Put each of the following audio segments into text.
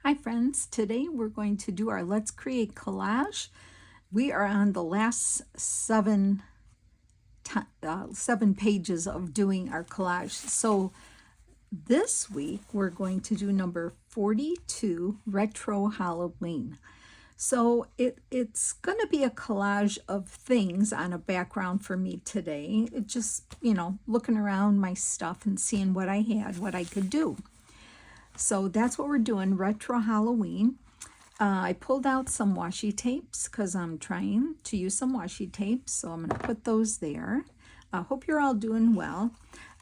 Hi friends, today we're going to do our Let's Create collage. We are on the last seven pages of doing our collage. So this week we're going to do number 42, Retro Halloween. So it's going to be a collage of things on a background for me today. It just, looking around my stuff and seeing what I had, what I could do. So that's what we're doing, Retro Halloween. I pulled out some washi tapes because I'm trying to use some washi tapes. So I'm going to put those there. I hope you're all doing well.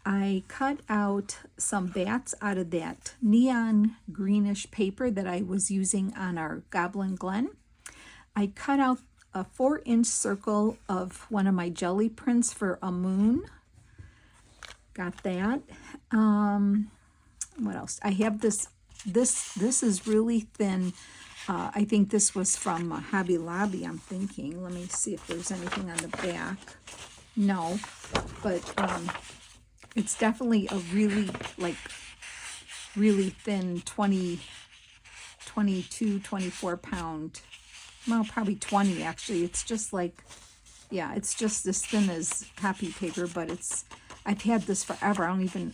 I cut out some bats out of that neon greenish paper that I was using on our Goblin Glen. I cut out a 4-inch circle of one of my jelly prints for a moon. Got that. What else? I have this is really thin. I think this was from Hobby Lobby, I'm thinking. Let me see if there's anything on the back. No, but it's definitely a really thin 22, 24 pound, well, probably 20 actually. It's just it's just as thin as copy paper, but I've had this forever.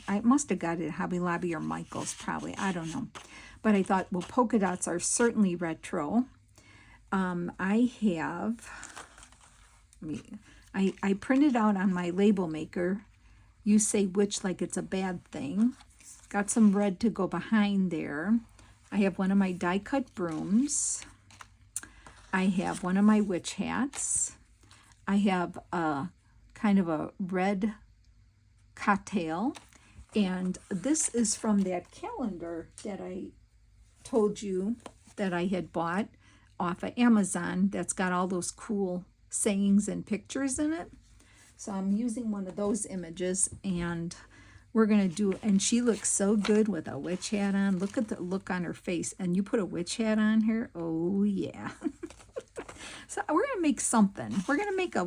I must have got it at Hobby Lobby or Michael's probably. I don't know. But I thought, well, polka dots are certainly retro. I printed out on my label maker, you say which like it's a bad thing. Got some red to go behind there. I have one of my die-cut brooms. I have one of my witch hats. I have a kind of a red cocktail, and this is from that calendar that I told you that I had bought off of Amazon that's got all those cool sayings and pictures in it. So I'm using one of those images, and we're gonna do, and she looks so good with a witch hat on. Look at the look on her face, and you put a witch hat on her, oh yeah. So we're gonna make something. We're gonna make a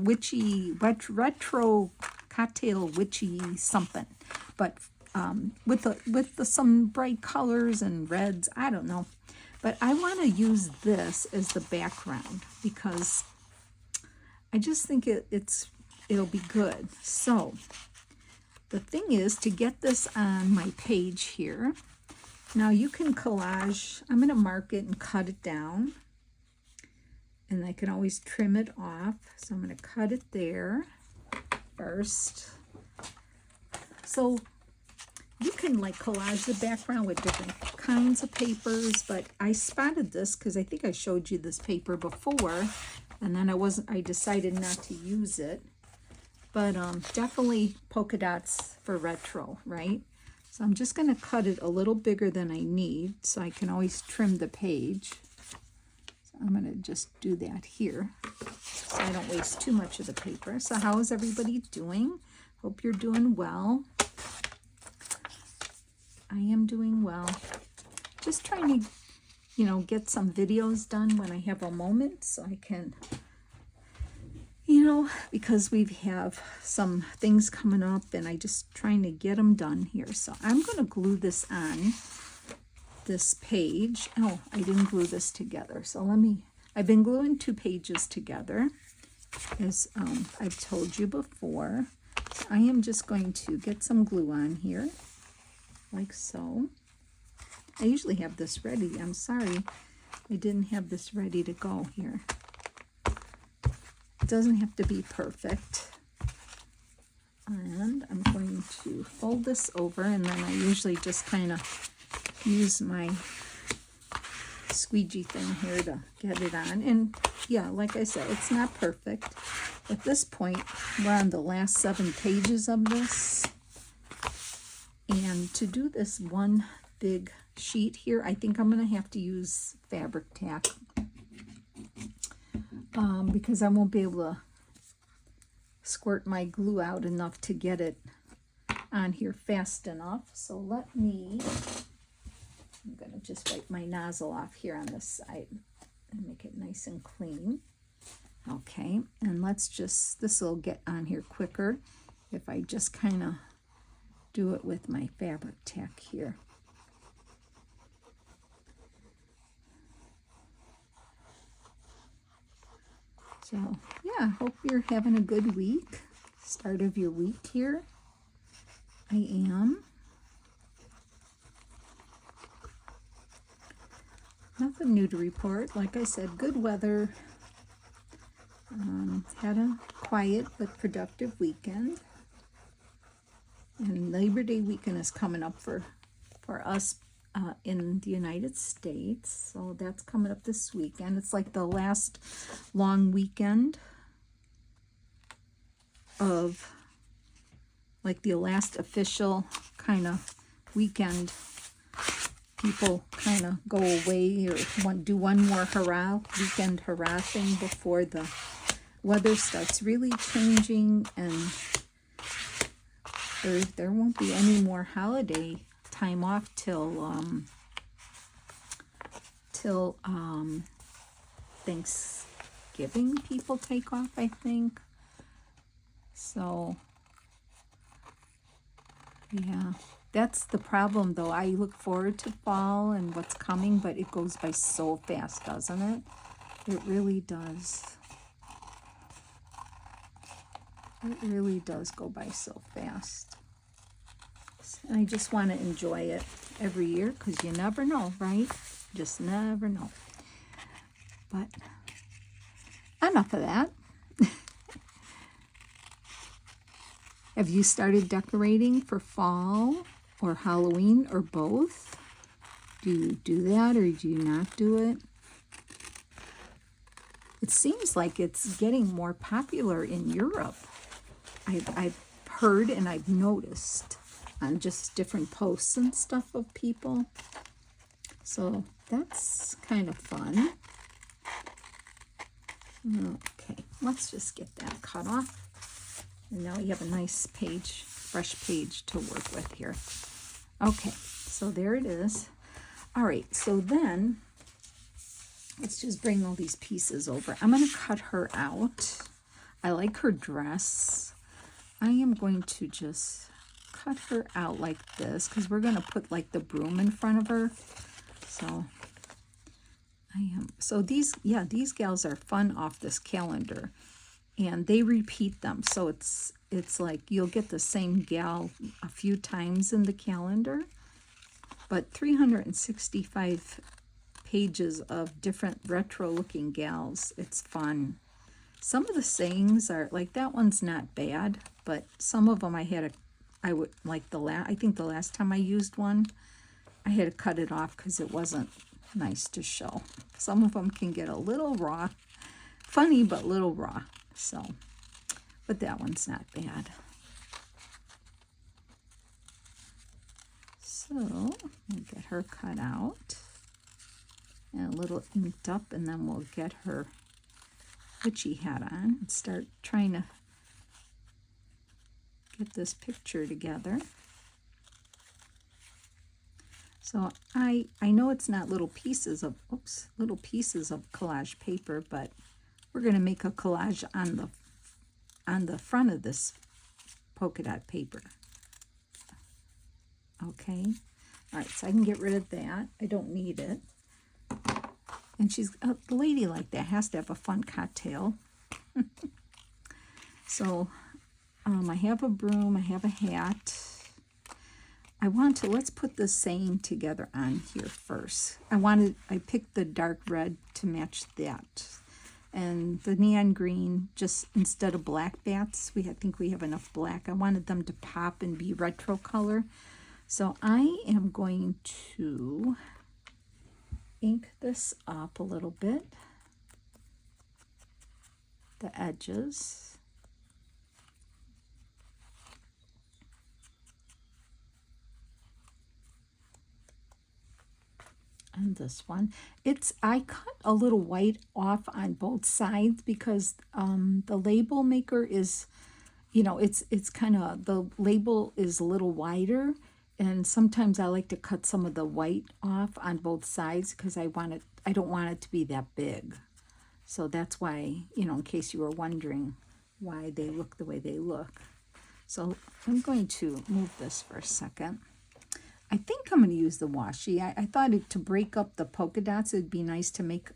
retro cocktail witchy something, but with some bright colors and reds. I don't know, but I want to use this as the background because I just think it'll be good. So the thing is to get this on my page here. Now you can collage. I'm going to mark it and cut it down, and I can always trim it off. So I'm going to cut it there first. So you can collage the background with different kinds of papers, but I spotted this because I think I showed you this paper before, and then I decided not to use it. But definitely polka dots for retro, right? So I'm just going to cut it a little bigger than I need so I can always trim the page. So I'm going to just do that here so I don't waste too much of the paper. So how is everybody doing? Hope you're doing well. I am doing well. Just trying to, get some videos done when I have a moment so I can, because we have some things coming up and I just trying to get them done here. So I'm going to glue this on this page. Oh, I didn't glue this together. So I've been gluing 2 pages together as I've told you before. So I am just going to get some glue on here. Like so. I usually have this ready. I'm sorry I didn't have this ready to go here. It doesn't have to be perfect. And I'm going to fold this over, and then I usually just kind of use my squeegee thing here to get it on. And yeah, like I said, it's not perfect. At this point, we're on the last 7 pages of this. And to do this one big sheet here, I think I'm going to have to use fabric tack because I won't be able to squirt my glue out enough to get it on here fast enough. So I'm going to just wipe my nozzle off here on this side and make it nice and clean. Okay, and this will get on here quicker if I just kind of do it with my fabric tack here. So, yeah, hope you're having a good week. Start of your week here. I am. Nothing new to report. Like I said, good weather. Had a quiet but productive weekend. And Labor Day weekend is coming up for us in the United States. So that's coming up this weekend. It's like the last long weekend of, like the last official kind of weekend. People kind of go away or do one more weekend hurrah thing before the weather starts really changing, and there won't be any more holiday time off till Thanksgiving. People take off, I think. So yeah, that's the problem though. I look forward to fall and what's coming, but it goes by so fast, doesn't it? It really does. It really does go by so fast. And I just want to enjoy it every year because you never know, right? Just never know. But enough of that. Have you started decorating for fall or Halloween or both? Do you do that or do you not do it? It seems like it's getting more popular in Europe. I've heard and I've noticed on just different posts and stuff of people. So that's kind of fun. Okay, let's just get that cut off. And now you have a nice page, fresh page to work with here. Okay, so there it is. All right, so then let's just bring all these pieces over. I'm going to cut her out. I like her dress. I am going to just cut her out like this because we're going to put like the broom in front of her. So so these gals are fun off this calendar, and they repeat them. So it's like you'll get the same gal a few times in the calendar, but 365 pages of different retro looking gals. It's fun. Some of the sayings are like, that one's not bad, but some of them I think the last time I used one, I had to cut it off because it wasn't nice to show. Some of them can get a little raw, funny but little raw. So, but that one's not bad. So we'll get her cut out and a little inked up, and then we'll get her witchy hat on and start trying to get this picture together. So I know it's not little pieces of collage paper, but we're going to make a collage on the front of this polka dot paper. Okay. All right, so I can get rid of that. I don't need it. And she's a lady like that has to have a fun cocktail. So I have a broom, I have a hat. Let's put the saying together on here first. I picked the dark red to match that. And the neon green, just instead of black bats, I think we have enough black. I wanted them to pop and be retro color. So I am going to ink this up a little bit, the edges. And this one, I cut a little white off on both sides because the label maker is, it's kind of, the label is a little wider, and sometimes I like to cut some of the white off on both sides because I don't want it to be that big. So that's why, in case you were wondering why they look the way they look. So I'm going to move this for a second. I think I'm going to use the washi. I thought to break up the polka dots, it'd be nice to make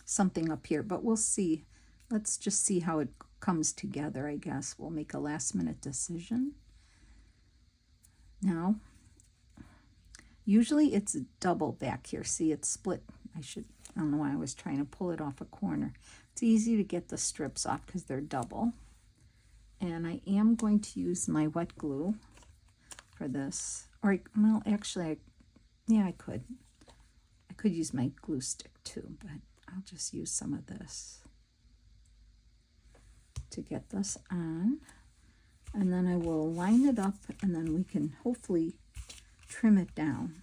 something up here, but we'll see let's just see how it comes together, I guess. We'll make a last minute decision. Now, usually it's double back here. See, it's split. I don't know why I was trying to pull it off a corner. It's easy to get the strips off because they're double. And I am going to use my wet glue for this. Or, well, actually, I could. I could use my glue stick too, but I'll just use some of this to get this on. And then I will line it up, and then we can hopefully trim it down.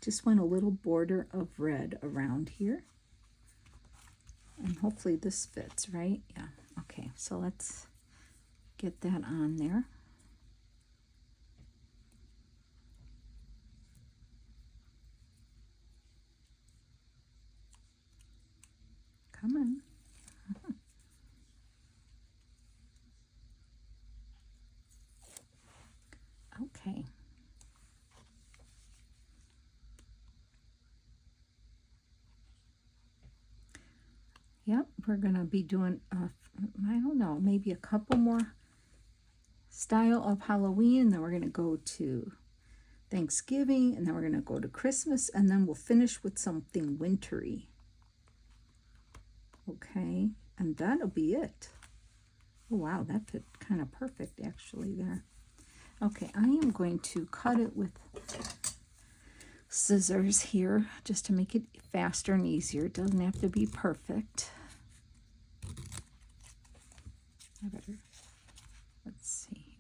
Just want a little border of red around here. And hopefully this fits, right? Yeah. Okay, so let's get that on there. Come on. Okay. Yep, we're going to be doing, I don't know, maybe a couple more style of Halloween, and then we're going to go to Thanksgiving, and then we're going to go to Christmas, and then we'll finish with something wintry. Okay, and that'll be it. Oh, wow, that fit kind of perfect actually there. Okay, I am going to cut it with scissors here just to make it faster and easier. It doesn't have to be perfect. Let's see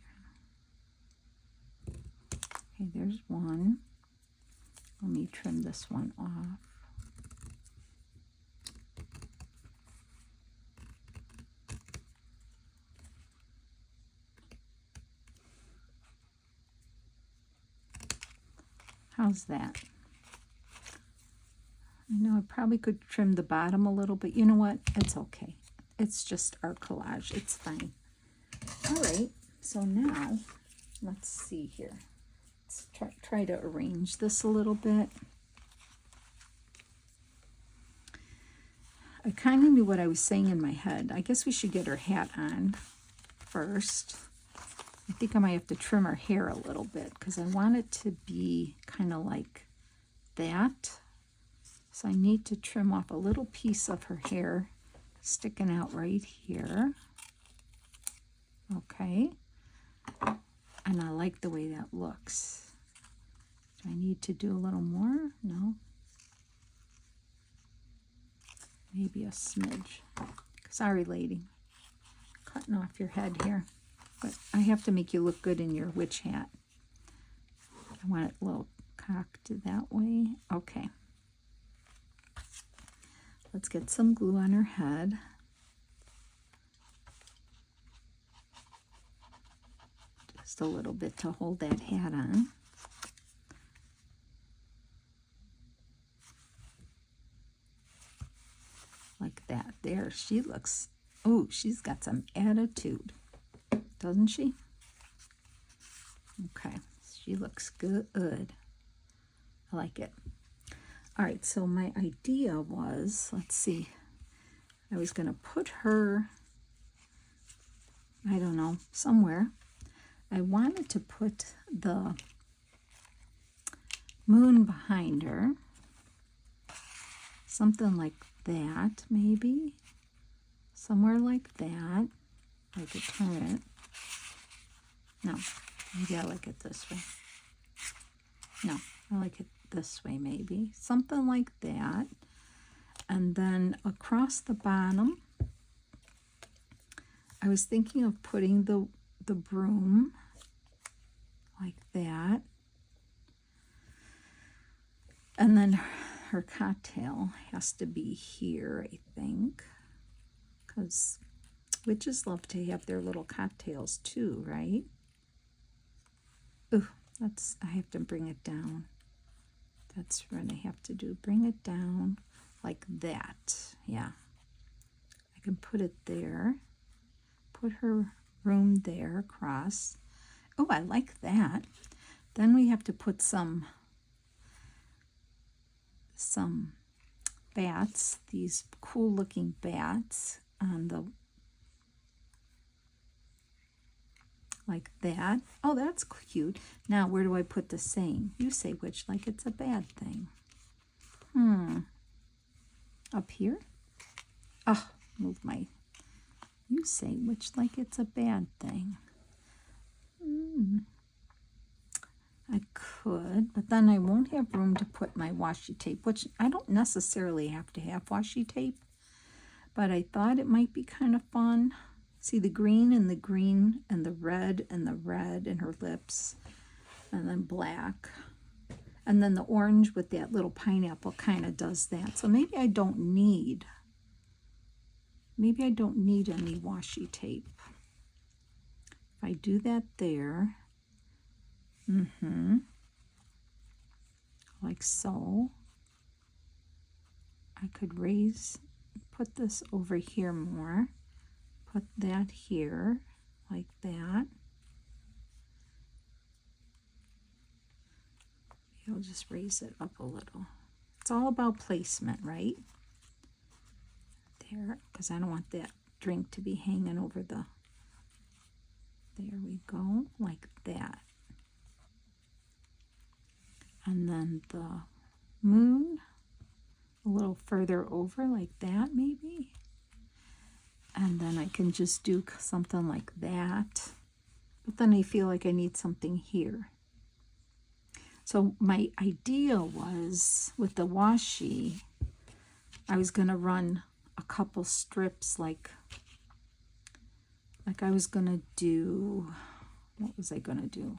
here. Okay, there's one. Let me trim this one off. How's that? I know I probably could trim the bottom a little, but you know what? It's okay. It's just our collage. It's fine. All right. So now, let's see here. Let's try to arrange this a little bit. I kind of knew what I was saying in my head. I guess we should get her hat on first. I think I might have to trim her hair a little bit because I want it to be kind of like that. So I need to trim off a little piece of her hair sticking out right here. Okay. And I like the way that looks. Do I need to do a little more? No. Maybe a smidge. Sorry, lady. Cutting off your head here. But I have to make you look good in your witch hat. I want it a little cocked that way. Okay. Let's get some glue on her head. Just a little bit to hold that hat on. Like that. There, she looks, oh, she's got some attitude. Doesn't she? Okay, she looks good. I like it. All right, so my idea was, let's see, I was going to put her, I don't know, somewhere. I wanted to put the moon behind her, something like that, maybe, somewhere like that. I could turn it. No, maybe I like it this way. No, I like it this way maybe. Something like that. And then across the bottom, I was thinking of putting the broom like that. And then her cocktail has to be here, I think. Because witches love to have their little cocktails too, right? Ooh, I have to bring it down. That's what I have to do. Bring it down like that. Yeah. I can put it there. Put her room there across. Oh, I like that. Then we have to put some bats, these cool looking bats on the, like that. Oh, that's cute. Now, where do I put the saying? You say which, like it's a bad thing. Up here? Oh, move my, you say which, like it's a bad thing. I could, but then I won't have room to put my washi tape, which I don't necessarily have to have washi tape, but I thought it might be kind of fun. See the green and the green and the red in her lips, and then black. And then the orange with that little pineapple kind of does that. So maybe I don't need any washi tape. If I do that there, like so, I could put this over here more, put that here, like that. I'll just raise it up a little. It's all about placement, right? There, because I don't want that drink to be hanging over the, there we go, like that. And then the moon a little further over, like that maybe. And then I can just do something like that. But then I feel like I need something here. So my idea was, with the washi, I was going to run a couple strips, like I was going to do, what was I going to do?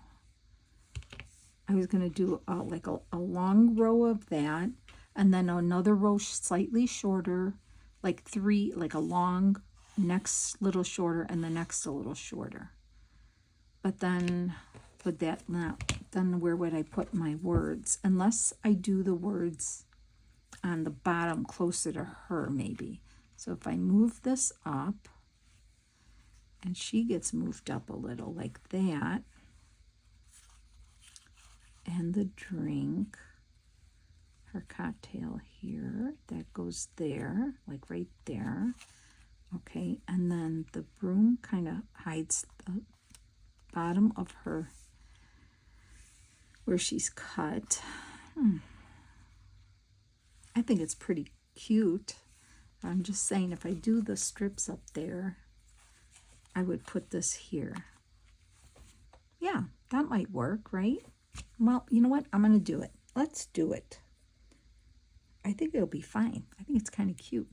I was going to do like a long row of that, and then another row slightly shorter, like three, like a long, next little shorter, and the next a little shorter. But then with that, then where would I put my words? Unless I do the words on the bottom closer to her, maybe. So if I move this up, and she gets moved up a little like that, and the drink, her cocktail here, that goes there, like right there. Okay, and then the broom kind of hides the bottom of her, where she's cut. I think it's pretty cute. I'm just saying, if I do the strips up there, I would put this here. Yeah, that might work, right? Well, you know what? I'm going to do it. Let's do it. I think it'll be fine. I think it's kind of cute.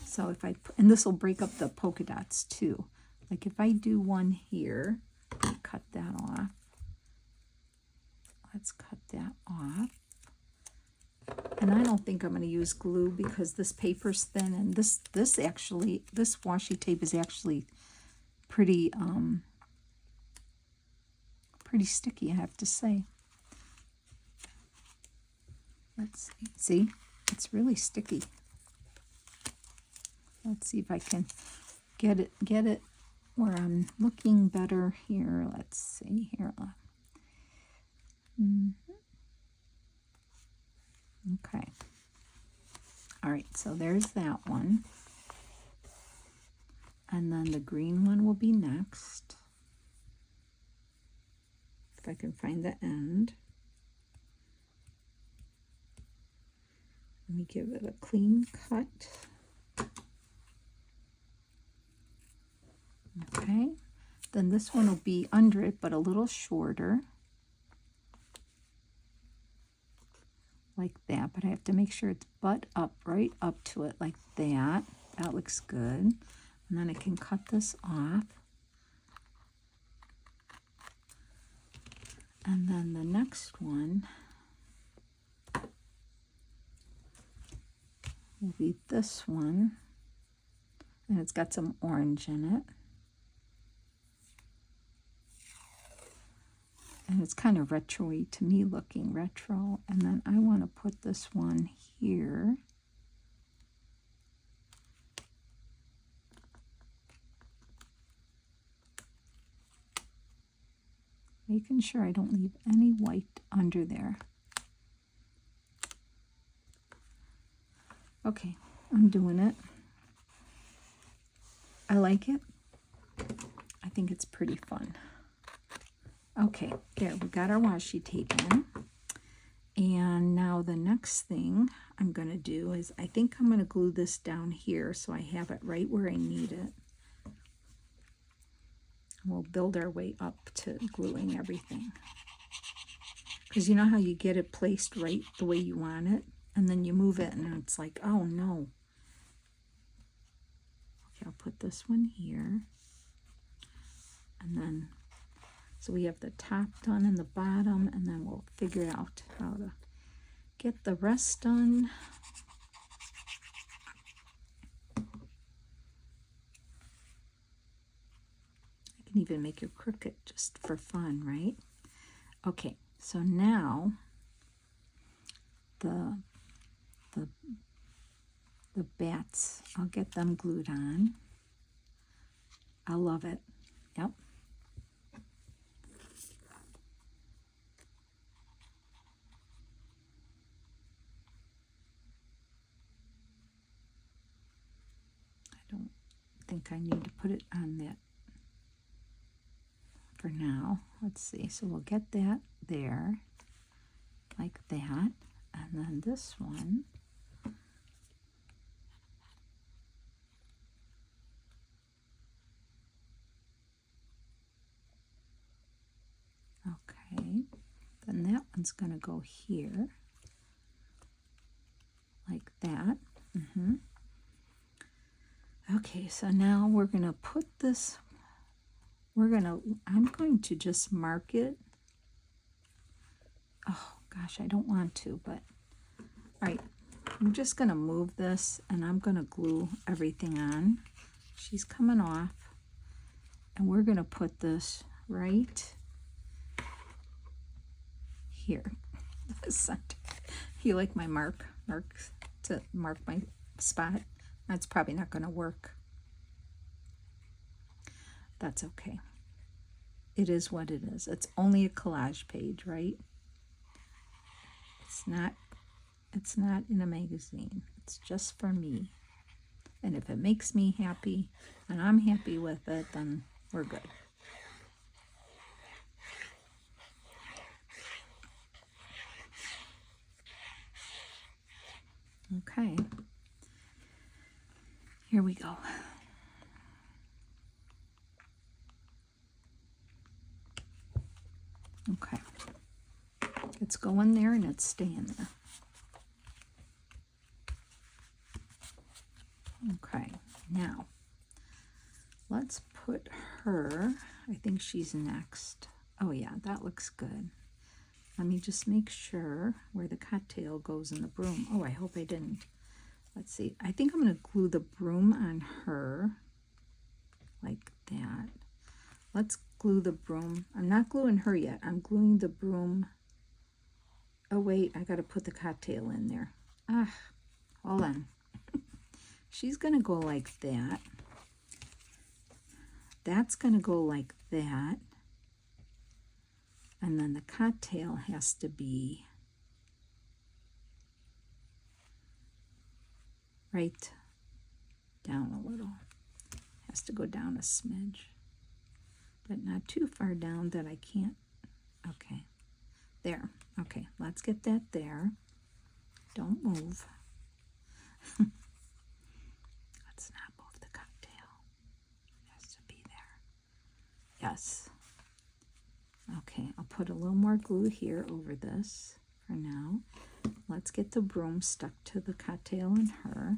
So if I, and this will break up the polka dots too. Like if I do one here, cut that off. Let's cut that off. And I don't think I'm going to use glue because this paper's thin, and this washi tape is actually pretty pretty sticky, I have to say. Let's see. It's really sticky. Let's see if I can get it where I'm looking better here. Let's see here. Okay. All right, so there's that one. And then the green one will be next. If I can find the end. Let me give it a clean cut. Okay. Then this one will be under it, but a little shorter. Like that, but I have to make sure it's butt up, right up to it, like that. That looks good. And then I can cut this off. And then the next one will be this one. And it's got some orange in it. And it's kind of retro-y to me, looking retro. And then I want to put this one here. Making sure I don't leave any white under there. Okay, I'm doing it. I like it. I think it's pretty fun. Okay, there, we got our washi tape in. And now the next thing I'm going to do is, I think I'm going to glue this down here so I have it right where I need it. We'll build our way up to gluing everything. Because you know how you get it placed right the way you want it, and then you move it and it's like, oh no. Okay, I'll put this one here. And then, so we have the top done and the bottom, and then we'll figure out how to get the rest done. I can even make it crooked just for fun, right? Okay, so now the bats, I'll get them glued on. I love it. Yep. I don't think I need to put it on that for now. Let's see. So we'll get that there like that. And then this one. Okay. Then that one's going to go here like that. Okay, so now we're going to put this, I'm going to just mark it. Oh gosh, I don't want to, but all right, I'm just going to move this and I'm going to glue everything on. She's coming off, and we're going to put this right here. The center. You like my mark to mark my spot? That's probably not going to work. That's okay. It is what it is. It's only a collage page, right? It's not in a magazine. It's just for me. And if it makes me happy and I'm happy with it, then we're good. Okay. Here we go. Okay. It's going there and it's staying there. Okay, now let's put her, I think she's next. Oh yeah, that looks good. Let me just make sure where the cattail goes in the broom. Oh, I hope I didn't. Let's see. I think I'm going to glue the broom on her like that. Let's glue the broom. I'm not gluing her yet. I'm gluing the broom. Oh, wait. I got to put the cattail in there. Ah, hold on. She's going to go like that. That's going to go like that. And then the cattail has to be right down a little. Has to go down a smidge, but not too far down that I can't. Okay, there. Okay, let's get that there. Don't move. Let's not move the cattail. It has to be there. Yes. Okay, I'll put a little more glue here over this for now. Let's get the broom stuck to the cattail and her.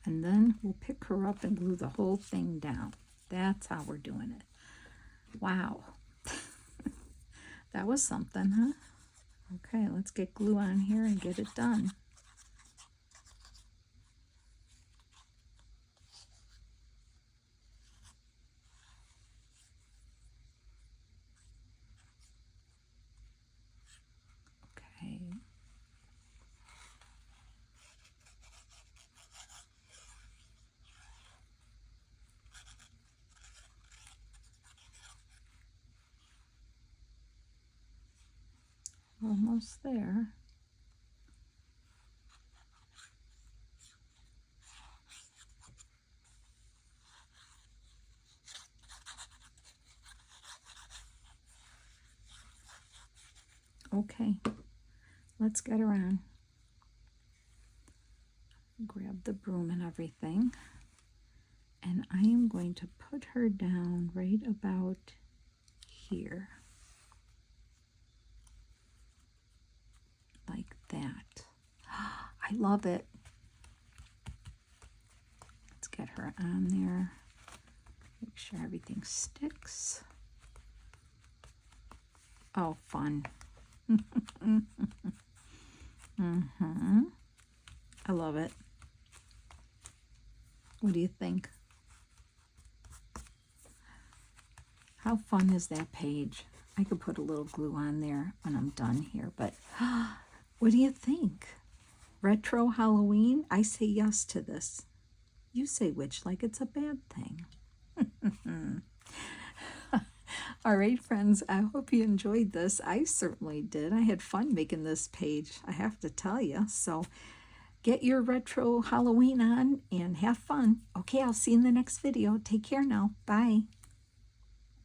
And then we'll pick her up and glue the whole thing down. That's how we're doing it. Wow. That was something, huh? Okay, let's get glue on here and get it done. Okay. Almost there. Okay, let's get her on. Grab the broom and everything. And I am going to put her down right about here. Like that. I love it. Let's get her on there. Make sure everything sticks. Oh, fun. I love it. What do you think? How fun is that page? I could put a little glue on there when I'm done here, but what do you think? Retro Halloween? I say yes to this. You say which like it's a bad thing. All right, friends, I hope you enjoyed this. I certainly did. I had fun making this page, I have to tell you. So get your retro Halloween on and have fun. Okay, I'll see you in the next video. Take care now. Bye.